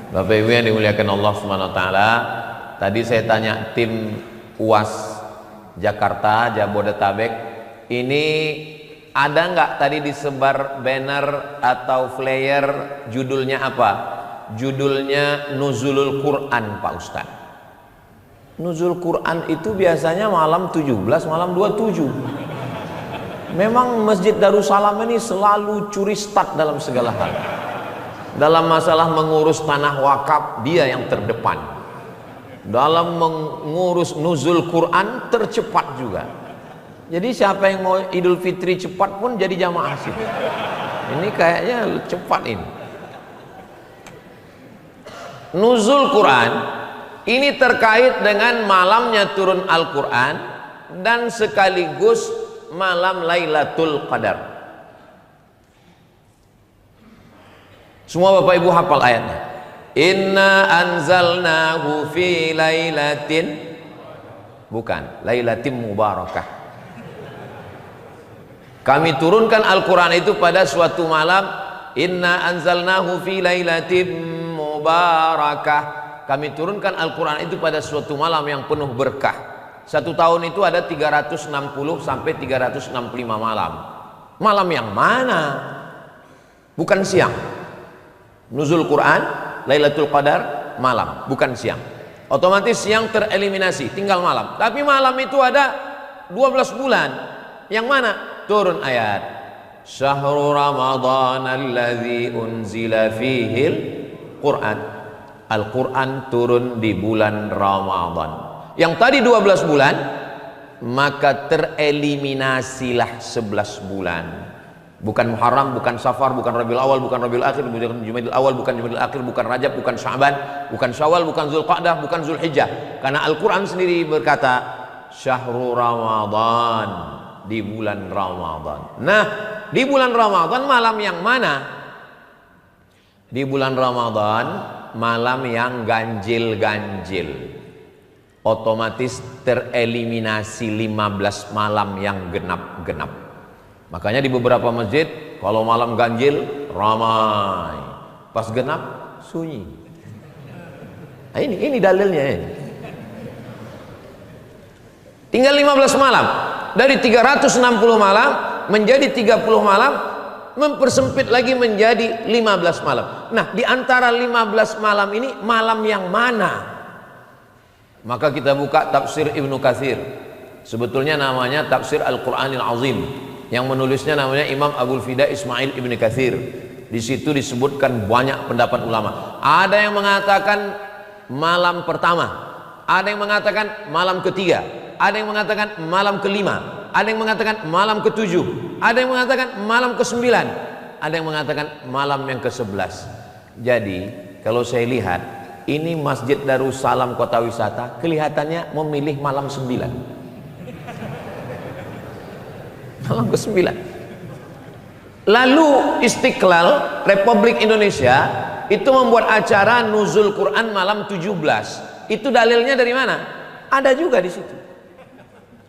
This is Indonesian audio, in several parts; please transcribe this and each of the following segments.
Bapak Ibu yang dimuliakan Allah Subhanahu wa taala, tadi saya tanya tim UAS Jakarta Jabodetabek, ini ada nggak tadi disebar banner atau flyer judulnya apa? Judulnya Nuzulul Quran, Pak Ustadz. Nuzul Quran itu biasanya malam 17, malam 27. Memang Masjid Darussalam ini selalu curi start dalam segala hal. Dalam masalah mengurus tanah wakaf, dia yang terdepan. Dalam mengurus nuzul Quran, tercepat juga. Jadi siapa yang mau Idul Fitri cepat pun jadi jamaah sih. Ini kayaknya cepat ini. Nuzul Quran ini terkait dengan malamnya turun Al-Quran dan sekaligus malam Lailatul Qadar. Semua Bapak Ibu hafal ayatnya. Inna anzalnahu fi lailatin, bukan, lailatin mubarakah. Kami turunkan Al-Quran itu pada suatu malam. Inna anzalnahu fi lailatin mubarakah. Kami turunkan Al-Quran itu pada suatu malam yang penuh berkah. Satu tahun itu ada 360 sampai 365 malam. Malam yang mana? Bukan siang. Nuzul Quran, Lailatul Qadar, malam, bukan siang. Otomatis siang tereliminasi, tinggal malam. Tapi malam itu ada 12 bulan. Yang mana? Turun ayat. Syahrul Ramadan alladzi unzila fihil Quran. Al-Quran turun di bulan Ramadan. Yang tadi 12 bulan, maka tereliminasilah 11 bulan. Bukan Muharram, bukan Safar, bukan Rabiul Awal, bukan Rabiul Akhir, bukan Jumadil Awal, bukan Jumadil Akhir, bukan Rajab, bukan Sya'ban, bukan Syawal, bukan Zulqa'dah, bukan Zulhijjah. Karena Al-Quran sendiri berkata Syahrul Ramadan, di bulan Ramadan. Nah, di bulan Ramadan malam yang mana? Di bulan Ramadan malam yang ganjil-ganjil. Otomatis tereliminasi 15 malam yang genap-genap. Makanya di beberapa masjid kalau malam ganjil ramai, pas genap sunyi. Nah, ini dalilnya ini. Tinggal 15 malam. Dari 360 malam menjadi 30 malam, mempersempit lagi menjadi 15 malam. Nah, di antara 15 malam ini malam yang mana? Maka kita buka tafsir Ibnu Katsir. Sebetulnya namanya tafsir Al-Qur'anil Azim. Yang menulisnya namanya Imam Abul Fida Ismail Ibnu Katsir. Di situ disebutkan banyak pendapat ulama. Ada yang mengatakan malam pertama, ada yang mengatakan malam ketiga, ada yang mengatakan malam kelima, ada yang mengatakan malam ketujuh, ada yang mengatakan malam kesembilan, ada yang mengatakan malam yang ke-11. Jadi kalau saya lihat ini Masjid Darussalam Kota Wisata kelihatannya memilih malam 9. Malam ke-9. Lalu Istiqlal Republik Indonesia itu membuat acara Nuzul Quran malam 17. Itu dalilnya dari mana? Ada juga di situ.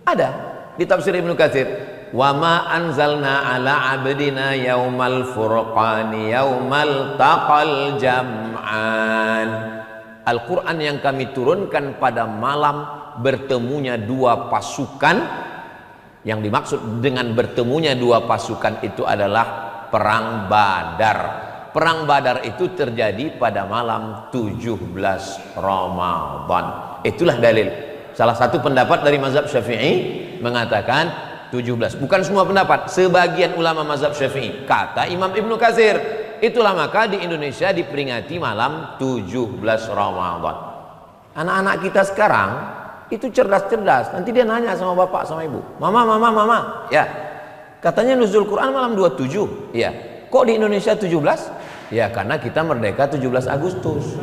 Ada di tafsir Ibnu Katsir. Wa ma anzalna ala abdina yaumal furqani yaumal taqal jam'an. Al-Quran yang kami turunkan pada malam bertemunya dua pasukan. Yang dimaksud dengan bertemunya dua pasukan itu adalah perang Badar. Perang Badar itu terjadi pada malam 17 Ramadan. Itulah dalil. Salah satu pendapat dari mazhab Syafi'i mengatakan 17. Bukan semua pendapat, sebagian ulama mazhab Syafi'i. Kata Imam Ibnu Katsir, itulah maka di Indonesia diperingati malam 17 Ramadan. Anak-anak kita sekarang itu cerdas-cerdas. Nanti dia nanya sama bapak sama ibu, mama, ya, katanya nuzul Quran malam 27. Ya, kok di Indonesia 17? Ya, karena kita merdeka 17 Agustus.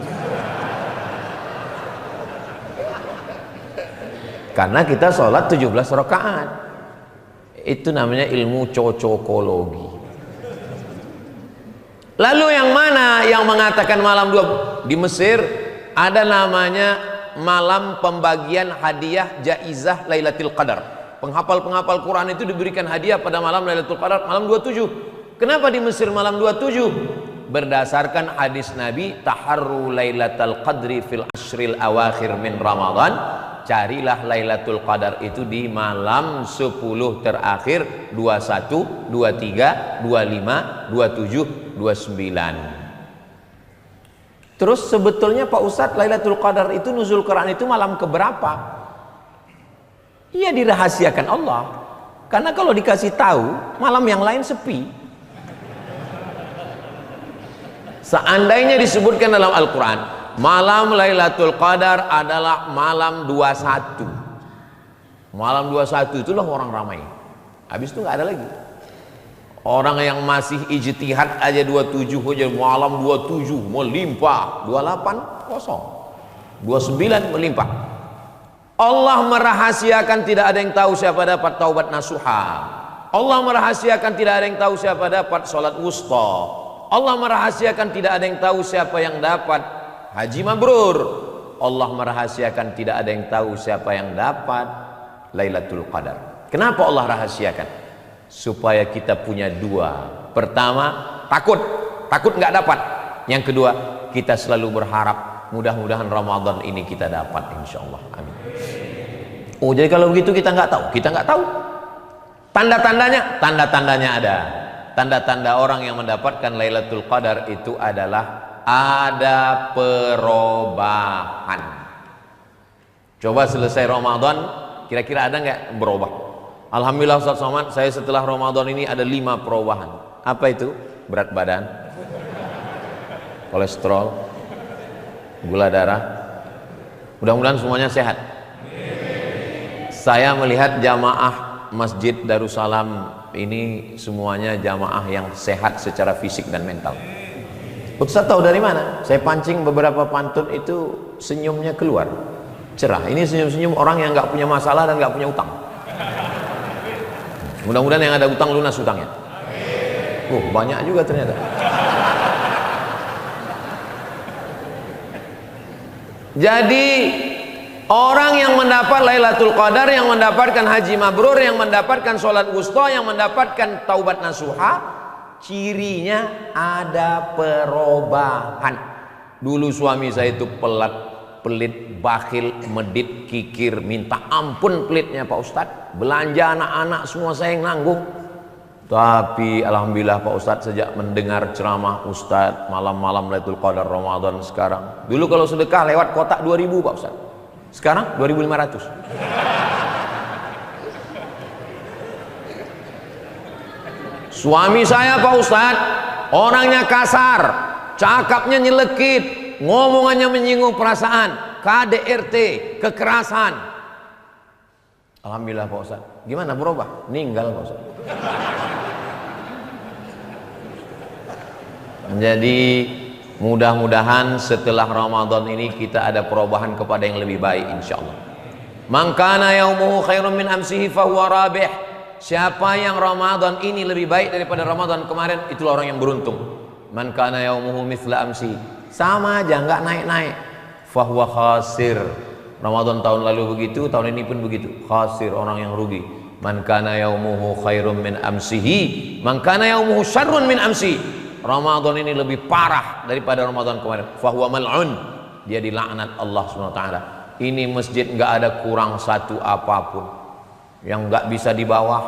Karena kita sholat 17 rakaat. Itu namanya ilmu cocokologi. Lalu yang mana yang mengatakan malam 2? Di Mesir ada namanya malam pembagian hadiah jaizah Lailatul Qadar. Penghafal-penghafal Quran itu diberikan hadiah pada malam Lailatul Qadar malam 27. Kenapa di Mesir malam 27? berdasarkan hadis Nabi, taharru lailatul qadri fil ashril awakhir min Ramadan. Carilah Lailatul Qadar itu di malam 10 terakhir, 21, 23, 25, 27, 29. Terus sebetulnya Pak Ustadz, Lailatul Qadar itu nuzul Quran itu malam keberapa? Iya, dirahasiakan Allah. Karena kalau dikasih tahu, malam yang lain sepi. Seandainya disebutkan dalam Al-Quran, malam Lailatul Qadar adalah malam 21. Malam 21 itulah orang ramai. Habis itu nggak ada lagi. Orang yang masih ijtihad aja 27 aja, malam 27 melimpah, 28 kosong, 29 melimpah. Allah merahasiakan tidak ada yang tahu siapa dapat taubat nasuha. Allah merahasiakan tidak ada yang tahu siapa dapat sholat wusta. Allah merahasiakan tidak ada yang tahu siapa yang dapat haji mabrur. Allah merahasiakan tidak ada yang tahu siapa yang dapat Lailatul Qadar. Kenapa Allah rahasiakan? Supaya kita punya dua. Pertama, takut nggak dapat. Yang kedua, kita selalu berharap mudah-mudahan Ramadan ini kita dapat, insya Allah. Amin. Oh, jadi kalau begitu kita nggak tahu. Tanda-tandanya ada. Tanda-tanda orang yang mendapatkan Lailatul Qadar itu adalah ada perubahan. Coba selesai Ramadan, kira-kira ada nggak berubah? Alhamdulillah Ustaz Somad, saya setelah Ramadan ini ada 5 perubahan. Apa itu? Berat badan, kolesterol, gula darah. Mudah-mudahan semuanya sehat. Saya melihat jamaah Masjid Darussalam ini semuanya jamaah yang sehat secara fisik dan mental. Ustaz tahu dari mana? Saya pancing beberapa pantun itu senyumnya keluar cerah. Ini senyum-senyum orang yang nggak punya masalah dan nggak punya utang. Mudah-mudahan yang ada utang lunas utangnya. Banyak juga ternyata. Jadi orang yang mendapat Lailatul Qadar, yang mendapatkan haji mabrur, yang mendapatkan sholat wusta, yang mendapatkan taubat nasuha, cirinya ada perubahan. Dulu suami saya itu pelit, bakhil, medit, kikir, minta ampun pelitnya Pak Ustadz. Belanja anak-anak semua saya yang nanggung. Tapi alhamdulillah Pak Ustadz, sejak mendengar ceramah Ustadz malam-malam Lailatul Qadar Ramadan sekarang. Dulu kalau sedekah lewat kotak 2000 Pak Ustadz. Sekarang 2500. Suami saya Pak Ustadz orangnya kasar, cakapnya nyelekit, ngomongannya menyinggung perasaan, KDRT, kekerasan. Alhamdulillah Pak Ustadz. Gimana berubah? Ninggal Pak Ustadz. Jadi mudah-mudahan setelah Ramadan ini kita ada perubahan kepada yang lebih baik insyaallah. Man kana yaumuhu khairum min amsihi fahuwa rabih. Siapa yang Ramadan ini lebih baik daripada Ramadan kemarin, itulah orang yang beruntung. Man kana yaumuhu mithla amsi. Sama aja, enggak naik-naik. Fahuwa khasir. Ramadan tahun lalu begitu, tahun ini pun begitu. Khasir, orang yang rugi. Man kana yaumuhu khairum min amsihi. Man kana yaumuhu syarrun min amsi. Ramadan ini lebih parah daripada Ramadan kemarin. Fahuwa mal'un. Dia dilaknat Allah SWT. Ini masjid nggak ada kurang satu apapun. Yang nggak bisa di bawah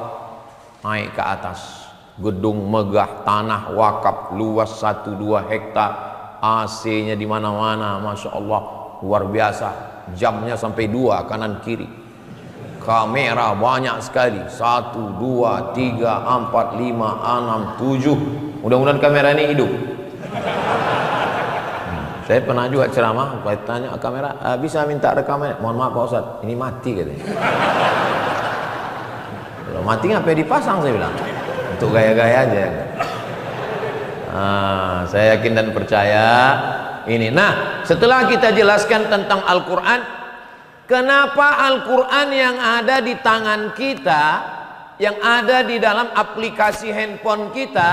naik ke atas. Gedung megah, tanah wakaf luas 1-2 hektar, AC-nya di mana-mana, masya Allah luar biasa. Jamnya sampai 2 kanan kiri. Kamera banyak sekali, 1, 2, 3, 4, 5, 6, 7. Mudah-mudahan kamera ini hidup. Saya pernah juga ceramah, saya tanya kamera, bisa minta rekaman? Mohon maaf Pak Ustaz, ini mati katanya. Kalau mati ngapain dipasang, saya bilang. Untuk gaya-gaya aja. Saya yakin dan percaya ini. Nah, setelah kita jelaskan tentang Al-Quran, kenapa Al-Quran yang ada di tangan kita, yang ada di dalam aplikasi handphone kita,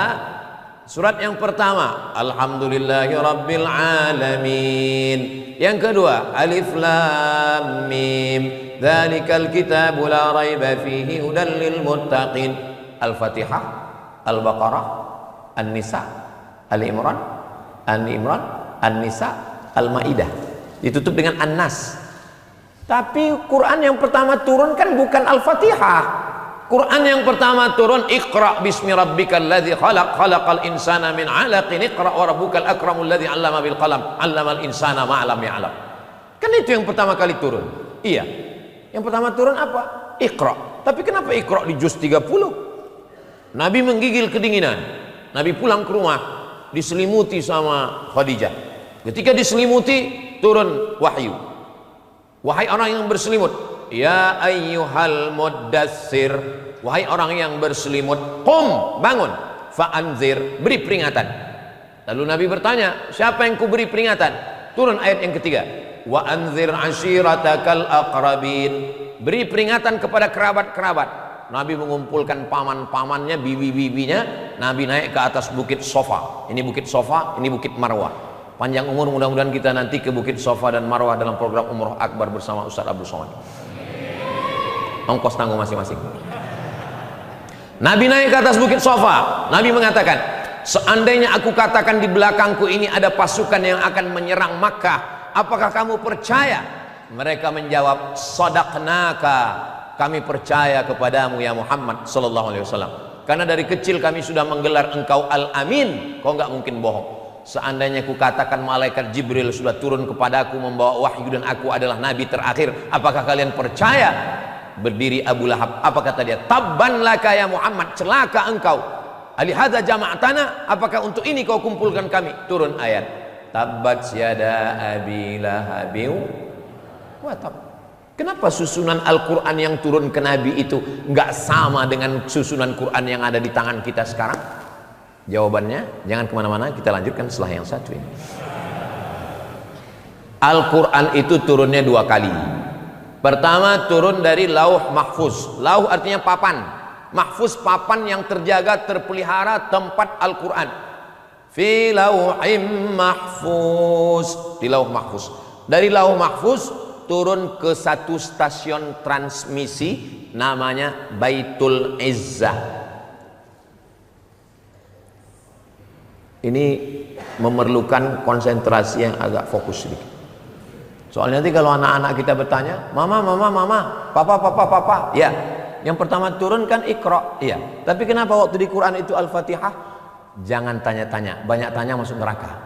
surat yang pertama Alhamdulillahi Rabbil Alamin, yang kedua Alif Lam Mim Dzalikal kitabu la raiba fihi hudan lil muttaqin, Al-Fatihah, Al-Baqarah, An-Nisa, Ali Imran, An-Imran, An-Nisa, Al-Maidah. Ditutup dengan An-Nas. Tapi Quran yang pertama turun kan bukan Al-Fatihah. Quran yang pertama turun Iqra bismi rabbikal ladzi khalaq, khalaqal insana min 'alaqin, Iqra wa rabbukal akramul ladzi 'allama bil qalam, 'allamal insana ma 'lam ya'lam. Kan itu yang pertama kali turun. Iya. Yang pertama turun apa? Iqra. Tapi kenapa Iqra di juz 30? Nabi menggigil kedinginan. Nabi pulang ke rumah, diselimuti sama Khadijah. Ketika diselimuti, turun wahyu. Wahai orang yang berselimut, ya ayyuhal muddatsir, wahai orang yang berselimut, qum, bangun, fa'anzir, beri peringatan. Lalu Nabi bertanya, siapa yang kuberi peringatan? Turun ayat yang ketiga, wa anzir ashiratakal aqrabin, beri peringatan kepada kerabat-kerabat. Nabi mengumpulkan paman-pamannya, bibi-bibinya. Nabi naik ke atas bukit Sofa. Ini bukit Sofa, ini bukit Marwah. Panjang umur, mudah-mudahan kita nanti ke bukit Sofa dan Marwah dalam program Umroh Akbar bersama Ustaz Abdul Somad. Ongkos tanggung masing-masing. Nabi naik ke atas bukit Sofa. Nabi mengatakan, seandainya aku katakan di belakangku ini ada pasukan yang akan menyerang Makkah, apakah kamu percaya? Mereka menjawab, sadaqnaka, kami percaya kepadamu ya Muhammad sallallahu alaihi wasallam. Karena dari kecil kami sudah menggelar engkau Al-Amin, kau enggak mungkin bohong. Seandainya ku katakan malaikat Jibril sudah turun kepadaku membawa wahyu dan aku adalah nabi terakhir, apakah kalian percaya? Berdiri Abu Lahab, apa kata dia? Tabban laka ya Muhammad, celaka engkau. Alihadza jama'tana, apakah untuk ini kau kumpulkan kami? Turun ayat, tabbat yada abi lahabin wa tab. Kenapa susunan Al-Quran yang turun ke Nabi itu nggak sama dengan susunan Quran yang ada di tangan kita sekarang? Jawabannya, jangan kemana-mana, kita lanjutkan setelah yang satu ini. Al-Quran itu turunnya dua kali. Pertama turun dari lauh mahfuz. Lauh artinya papan, mahfuz papan yang terjaga, terpelihara, tempat Al-Quran. Fi lauhim mahfuz, di lauh mahfuz. Dari lauh mahfuz turun ke satu stasiun transmisi namanya Baitul Izzah. Ini memerlukan konsentrasi yang agak fokus sedikit. Soalnya nanti kalau anak-anak kita bertanya, mama, papa, ya, yang pertama turun kan Iqra, iya. Tapi kenapa waktu di Quran itu Al-Fatihah? Jangan tanya-tanya, banyak tanya masuk neraka.